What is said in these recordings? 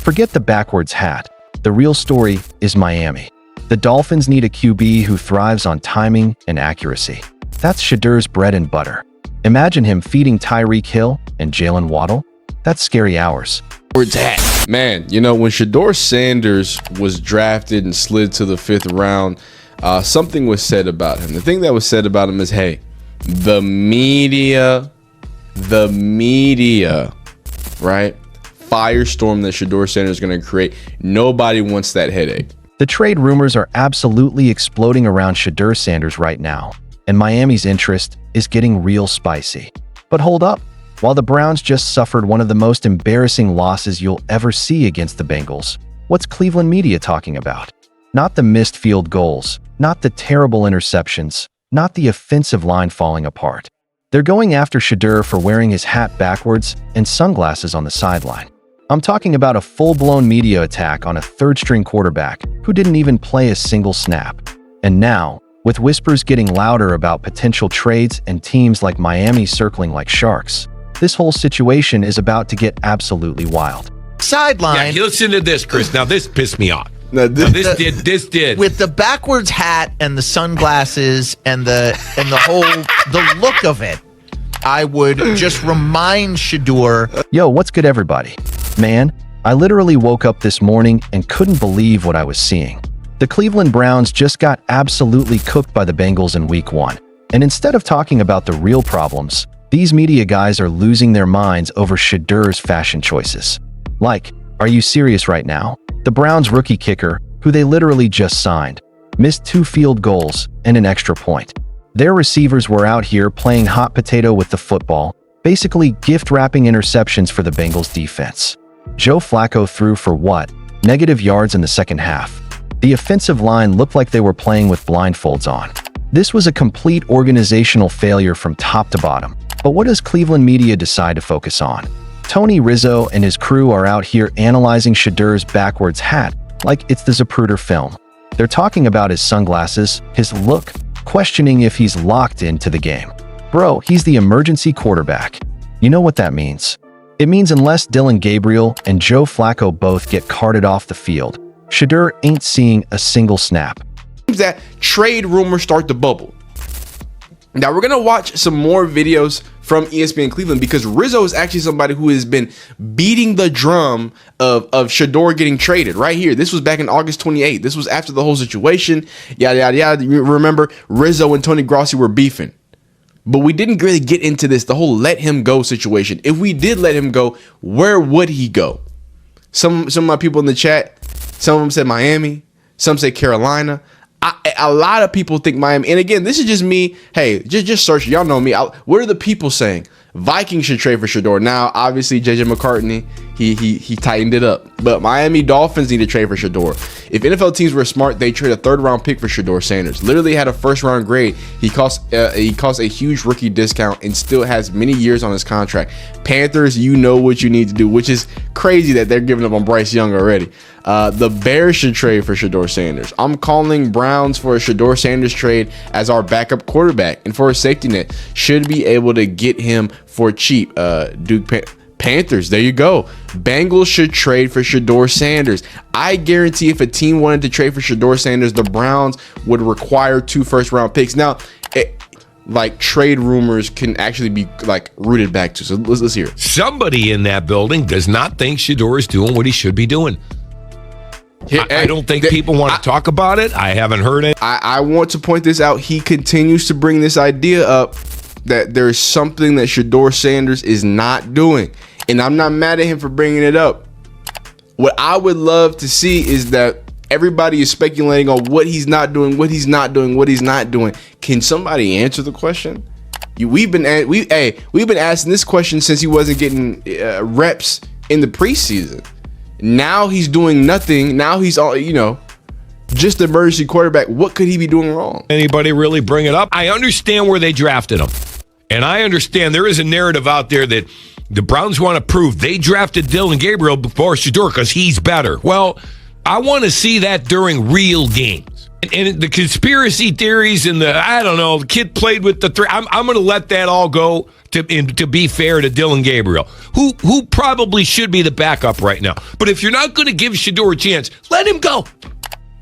Forget the backwards hat. The real story is Miami. The Dolphins need a QB who thrives on timing and accuracy. That's Shedeur's bread and butter. Imagine him feeding Tyreek Hill and Jalen Waddle. That's scary hours. Man, you know, when Shedeur Sanders was drafted and slid to the 5th round, something was said about him. The thing that was said about him is, hey, the media, right? Firestorm that Shedeur Sanders is going to create. Nobody wants that headache. The trade rumors are absolutely exploding around Shedeur Sanders right now, and Miami's interest is getting real spicy. But hold up. While the Browns just suffered one of the most embarrassing losses you'll ever see against the Bengals, what's Cleveland media talking about? Not the missed field goals, not the terrible interceptions, not the offensive line falling apart. They're going after Shedeur for wearing his hat backwards and sunglasses on the sideline. I'm talking about a full-blown media attack on a third-string quarterback who didn't even play a single snap. And now, with whispers getting louder about potential trades and teams like Miami circling like sharks, this whole situation is about to get absolutely wild. Sideline. Yeah, listen to this, Chris. Now, this pissed me off. This did. With the backwards hat and the sunglasses and the look of it, I would just remind Shedeur. Yo, what's good, everybody? Man, I literally woke up this morning and couldn't believe what I was seeing. The Cleveland Browns just got absolutely cooked by the Bengals in Week 1. And instead of talking about the real problems, these media guys are losing their minds over Shedeur's fashion choices. Like, are you serious right now? The Browns' rookie kicker, who they literally just signed, missed 2 field goals and an extra point. Their receivers were out here playing hot potato with the football, basically gift-wrapping interceptions for the Bengals defense. Joe Flacco threw for what? Negative yards in the second half. The offensive line looked like they were playing with blindfolds on. This was a complete organizational failure from top to bottom. But what does Cleveland media decide to focus on? Tony Rizzo and his crew are out here analyzing Shedeur's backwards hat like it's the Zapruder film. They're talking about his sunglasses, his look, questioning if he's locked into the game. Bro, he's the emergency quarterback. You know what that means? It means unless Dylan Gabriel and Joe Flacco both get carted off the field, Shedeur ain't seeing a single snap. That trade rumors start to bubble. Now we're gonna watch some more videos from ESPN Cleveland because Rizzo is actually somebody who has been beating the drum of Shedeur getting traded right here. This was back in August 28th. This was after the whole situation. Yada yada yada. You remember Rizzo and Tony Grossi were beefing. But we didn't really get into this, the whole let him go situation. If we did let him go, where would he go? Some of my people in the chat, some of them said Miami, some say Carolina. A lot of people think Miami. And again, this is just me. Hey, just search. Y'all know me. What are the people saying? Vikings should trade for Shedeur. Now, obviously, JJ McCartney, he tightened it up. But Miami Dolphins need to trade for Shedeur. If NFL teams were smart, they trade a 3rd-round pick for Shedeur Sanders. Literally had a 1st-round grade. He cost a huge rookie discount and still has many years on his contract. Panthers, you know what you need to do, which is crazy that they're giving up on Bryce Young already. The Bears should trade for Shedeur Sanders. I'm calling Browns for a Shedeur Sanders trade as our backup quarterback and for a safety net. Should be able to get him for cheap. Panthers, there you go. Bengals should trade for Shedeur Sanders. I guarantee if a team wanted to trade for Shedeur Sanders, the Browns would require 2 1st-round picks. Now, like trade rumors can actually be like rooted back to. So let's hear it. Somebody in that building does not think Shedeur is doing what he should be doing. I don't think people want to talk about it. I haven't heard it. I want to point this out. He continues to bring this idea up that there's something that Shedeur Sanders is not doing. And I'm not mad at him for bringing it up. What I would love to see is that everybody is speculating on what he's not doing, what he's not doing, what he's not doing. Can somebody answer the question? We've been asking this question since he wasn't getting reps in the preseason. Now he's doing nothing. Now he's all, just the emergency quarterback. What could he be doing wrong? Anybody really bring it up? I understand where they drafted him. And I understand there is a narrative out there that the Browns want to prove they drafted Dylan Gabriel before Shedeur because he's better. Well, I want to see that during real games. And the conspiracy theories and the kid played with the three. I'm going to let that all go to be fair to Dylan Gabriel, who probably should be the backup right now. But if you're not going to give Shedeur a chance, let him go.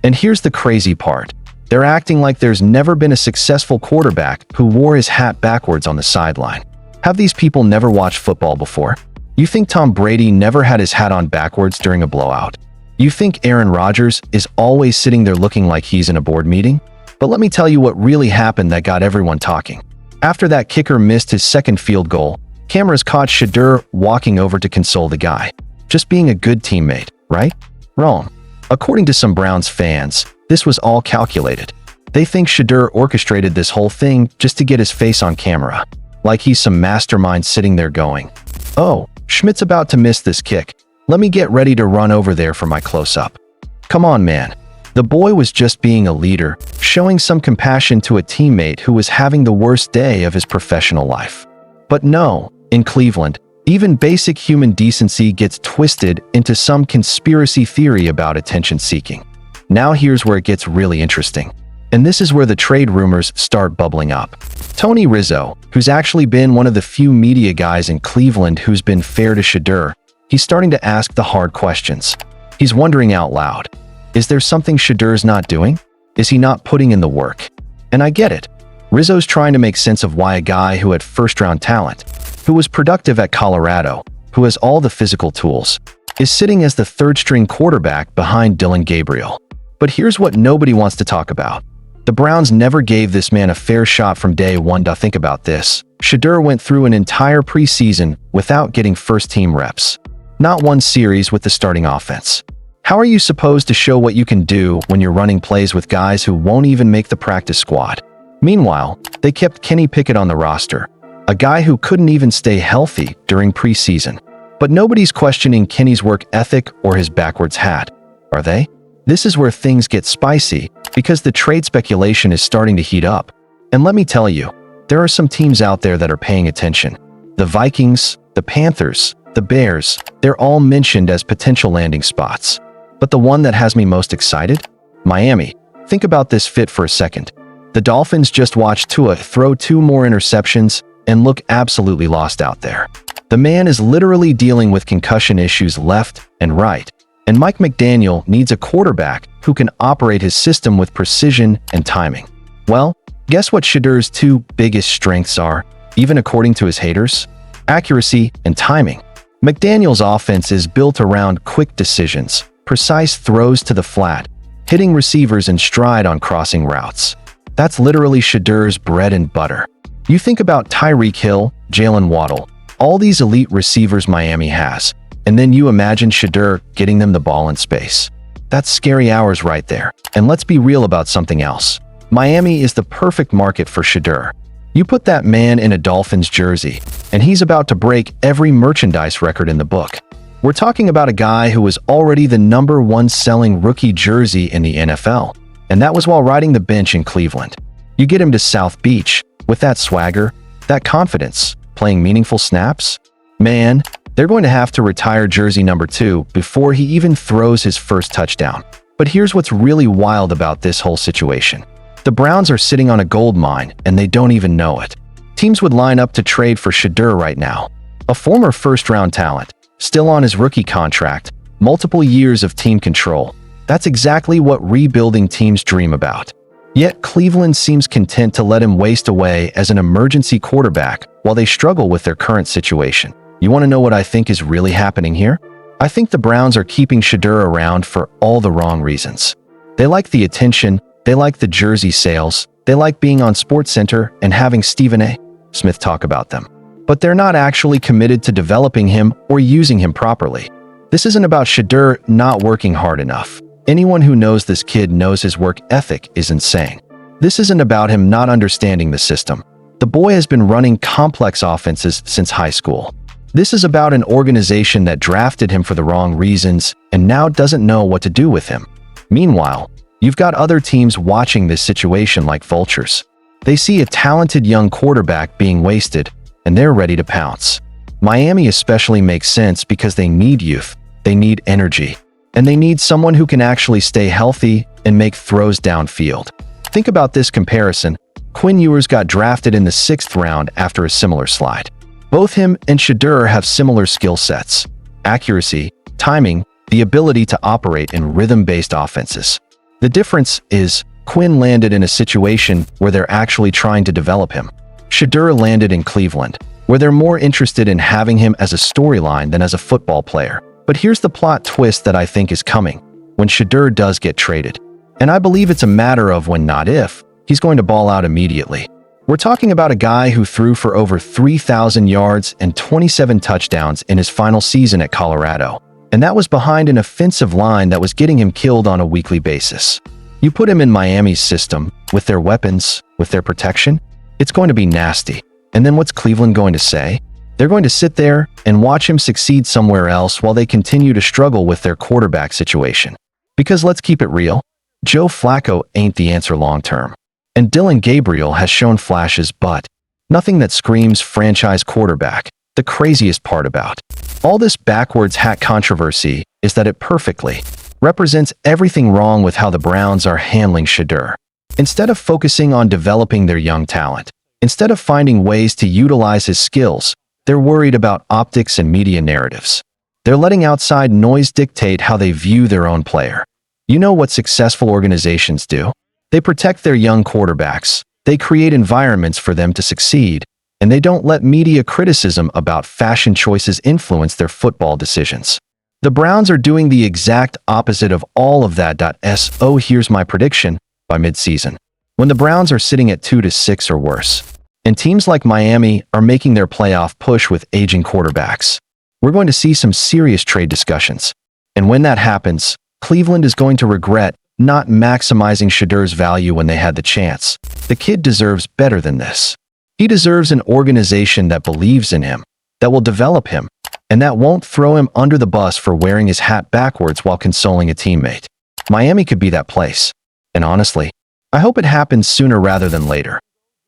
And here's the crazy part. They're acting like there's never been a successful quarterback who wore his hat backwards on the sideline. Have these people never watched football before? You think Tom Brady never had his hat on backwards during a blowout? You think Aaron Rodgers is always sitting there looking like he's in a board meeting? But let me tell you what really happened that got everyone talking. After that kicker missed his second field goal, cameras caught Shedeur walking over to console the guy. Just being a good teammate, right? Wrong. According to some Browns fans, this was all calculated. They think Shedeur orchestrated this whole thing just to get his face on camera. Like he's some mastermind sitting there going, "Oh, Schmidt's about to miss this kick. Let me get ready to run over there for my close-up." Come on, man. The boy was just being a leader, showing some compassion to a teammate who was having the worst day of his professional life. But no, in Cleveland, even basic human decency gets twisted into some conspiracy theory about attention-seeking. Now here's where it gets really interesting. And this is where the trade rumors start bubbling up. Tony Rizzo, who's actually been one of the few media guys in Cleveland who's been fair to Shedeur, he's starting to ask the hard questions. He's wondering out loud, is there something Shedeur's not doing? Is he not putting in the work? And I get it. Rizzo's trying to make sense of why a guy who had first-round talent, who was productive at Colorado, who has all the physical tools, is sitting as the third-string quarterback behind Dylan Gabriel. But here's what nobody wants to talk about. The Browns never gave this man a fair shot from day one. To think about this, Shedeur went through an entire preseason without getting first-team reps. Not one series with the starting offense. How are you supposed to show what you can do when you're running plays with guys who won't even make the practice squad? Meanwhile, they kept Kenny Pickett on the roster, a guy who couldn't even stay healthy during preseason. But nobody's questioning Kenny's work ethic or his backwards hat, are they? This is where things get spicy, because the trade speculation is starting to heat up. And let me tell you, there are some teams out there that are paying attention. The Vikings, the Panthers, the Bears, they're all mentioned as potential landing spots. But the one that has me most excited? Miami. Think about this fit for a second. The Dolphins just watched Tua throw 2 more interceptions and look absolutely lost out there. The man is literally dealing with concussion issues left and right. And Mike McDaniel needs a quarterback who can operate his system with precision and timing. Well, guess what Shedeur's 2 biggest strengths are, even according to his haters? Accuracy and timing. McDaniel's offense is built around quick decisions, precise throws to the flat, hitting receivers in stride on crossing routes. That's literally Shedeur's bread and butter. You think about Tyreek Hill, Jalen Waddle, all these elite receivers Miami has, and then you imagine Shedeur getting them the ball in space. That's scary hours right there. And let's be real about something else. Miami is the perfect market for Shedeur. You put that man in a Dolphins jersey, and he's about to break every merchandise record in the book. We're talking about a guy who was already the #1 selling rookie jersey in the NFL, and that was while riding the bench in Cleveland. You get him to South Beach with that swagger, that confidence, playing meaningful snaps. Man, they're going to have to retire jersey number 2 before he even throws his first touchdown. But here's what's really wild about this whole situation. The Browns are sitting on a gold mine, and they don't even know it. Teams would line up to trade for Shedeur right now. A former first-round talent, still on his rookie contract, multiple years of team control. That's exactly what rebuilding teams dream about. Yet Cleveland seems content to let him waste away as an emergency quarterback while they struggle with their current situation. You want to know what I think is really happening here? I think the Browns are keeping Shedeur around for all the wrong reasons. They like the attention, they like the jersey sales, they like being on SportsCenter and having Stephen A. Smith talk about them. But they're not actually committed to developing him or using him properly. This isn't about Shedeur not working hard enough. Anyone who knows this kid knows his work ethic is insane. This isn't about him not understanding the system. The boy has been running complex offenses since high school. This is about an organization that drafted him for the wrong reasons and now doesn't know what to do with him. Meanwhile, you've got other teams watching this situation like vultures. They see a talented young quarterback being wasted, and they're ready to pounce. Miami especially makes sense because they need youth, they need energy, and they need someone who can actually stay healthy and make throws downfield. Think about this comparison. Quinn Ewers got drafted in the 6th round after a similar slide. Both him and Shedeur have similar skill sets: accuracy, timing, the ability to operate in rhythm-based offenses. The difference is, Quinn landed in a situation where they're actually trying to develop him. Shedeur landed in Cleveland, where they're more interested in having him as a storyline than as a football player. But here's the plot twist that I think is coming when Shedeur does get traded. And I believe it's a matter of when, not if, he's going to ball out immediately. We're talking about a guy who threw for over 3,000 yards and 27 touchdowns in his final season at Colorado. And that was behind an offensive line that was getting him killed on a weekly basis. You put him in Miami's system, with their weapons, with their protection, it's going to be nasty. And then what's Cleveland going to say? They're going to sit there and watch him succeed somewhere else while they continue to struggle with their quarterback situation. Because let's keep it real, Joe Flacco ain't the answer long-term. And Dillon Gabriel has shown flashes, but nothing that screams franchise quarterback. The craziest part about all this backwards hat controversy is that it perfectly represents everything wrong with how the Browns are handling Shedeur. Instead of focusing on developing their young talent, instead of finding ways to utilize his skills, they're worried about optics and media narratives. They're letting outside noise dictate how they view their own player. You know what successful organizations do? They protect their young quarterbacks, they create environments for them to succeed, and they don't let media criticism about fashion choices influence their football decisions. The Browns are doing the exact opposite of all of that. So here's my prediction: by midseason, when the Browns are sitting at 2-6 or worse, and teams like Miami are making their playoff push with aging quarterbacks, we're going to see some serious trade discussions. And when that happens, Cleveland is going to regret not maximizing Shedeur's value when they had the chance. The kid deserves better than this. He deserves an organization that believes in him, that will develop him, and that won't throw him under the bus for wearing his hat backwards while consoling a teammate. Miami could be that place. And honestly, I hope it happens sooner rather than later.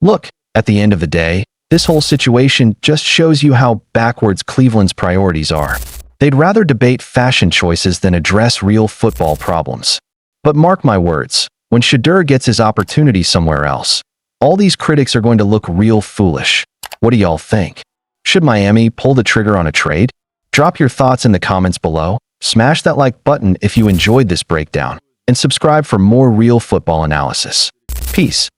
Look, at the end of the day, this whole situation just shows you how backwards Cleveland's priorities are. They'd rather debate fashion choices than address real football problems. But mark my words, when Shedeur gets his opportunity somewhere else, all these critics are going to look real foolish. What do y'all think? Should Miami pull the trigger on a trade? Drop your thoughts in the comments below, smash that like button if you enjoyed this breakdown, and subscribe for more real football analysis. Peace.